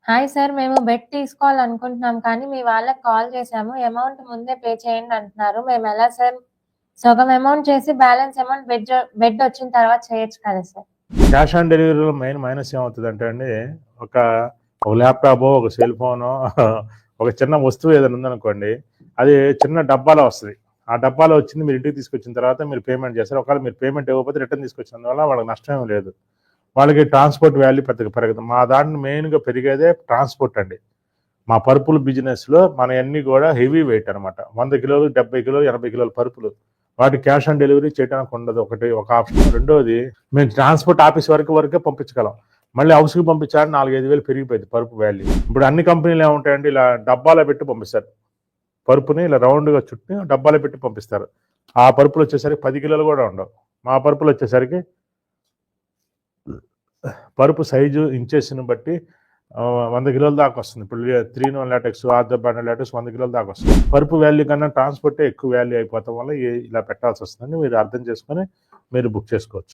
Hi sir. మేము bed తీసుకోవాలనుకుంటున్నాం కానీ, మీ వాళ్ళకి కాల్ చేసాము. అమౌంట్ ముందే పే చేయండి అంటున్నారు. మేమెలా సార్? సగం అమౌంట్ చేసి బ్యాలెన్స్ అమౌంట్ బెడొచ్చిన తర్వాత చేయొచ్చు కదా సార్? క్యాష్ ఆన్ డెలివరీలో మెయిన్ మైనస్ ఏమవుతుందంటే అండి, ఒక ల్యాప్టాపో, ఒక సెల్ ఫోనో, ఒక చిన్న వస్తువు ఏదైనా ఉందనుకోండి, అది చిన్న డబ్బాలో వస్తుంది. ఆ డబ్బాలో వచ్చింది మీరు ఇంటికి తీసుకొచ్చిన తర్వాత మీరు పేమెంట్ చేస్తారు. ఒకవేళ మీరు పేమెంట్ ఇవ్వకపోతే రిటర్న్ తీసుకొచ్చినందువల్ల వాళ్ళకి నష్టం లేదు. వాళ్ళకి ట్రాన్స్పోర్ట్ వాల్యూ పెద్దగా పెరగదు. మా దాంట్లో మెయిన్గా పెరిగేదే ట్రాన్స్పోర్ట్ అండి. మా పరుపుల బిజినెస్లో మన అన్ని కూడా హెవీ వెయిట్ అనమాట. 100 కిలోలు, 70 కిలోలు, 80 కిలోల పరుపులు. వాటి క్యాష్ ఆన్ డెలివరీ చేయడానికి ఉండదు. ఒక ఆప్షన్. రెండోది, మేము ట్రాన్స్పోర్ట్ ఆఫీస్ వరకే పంపించగలం. మళ్ళీ హౌస్కి పంపించాలని 4-5 వేలు పెరిగిపోయింది పరుపు వాల్యూ. ఇప్పుడు అన్ని కంపెనీలు ఏముంటాయండి, ఇలా డబ్బాలో పెట్టి పంపిస్తారు. పరుపుని ఇలా రౌండ్గా చుట్టి డబ్బాలో పెట్టి పంపిస్తారు. ఆ పరుపులు వచ్చేసరికి 10 కిలోలు కూడా ఉండవు. మా పరుపులు వచ్చేసరికి పరుపు సైజు ఇంచెస్ని బట్టి 100 కిలోల దాకా వస్తుంది. ఇప్పుడు 3-in-1 లాటెక్స్, ఆర్థోబాండ్ లాటెక్స్ 100 కిలోల దాకా వస్తుంది. పరుపు వాల్యూ కన్నా ట్రాన్స్పోర్టే ఎక్కువ వాల్యూ అయిపోవటం వల్ల ఇలా పెట్టాల్సి వస్తుందని మీరు అర్థం చేసుకొని మీరు బుక్ చేసుకోవచ్చు.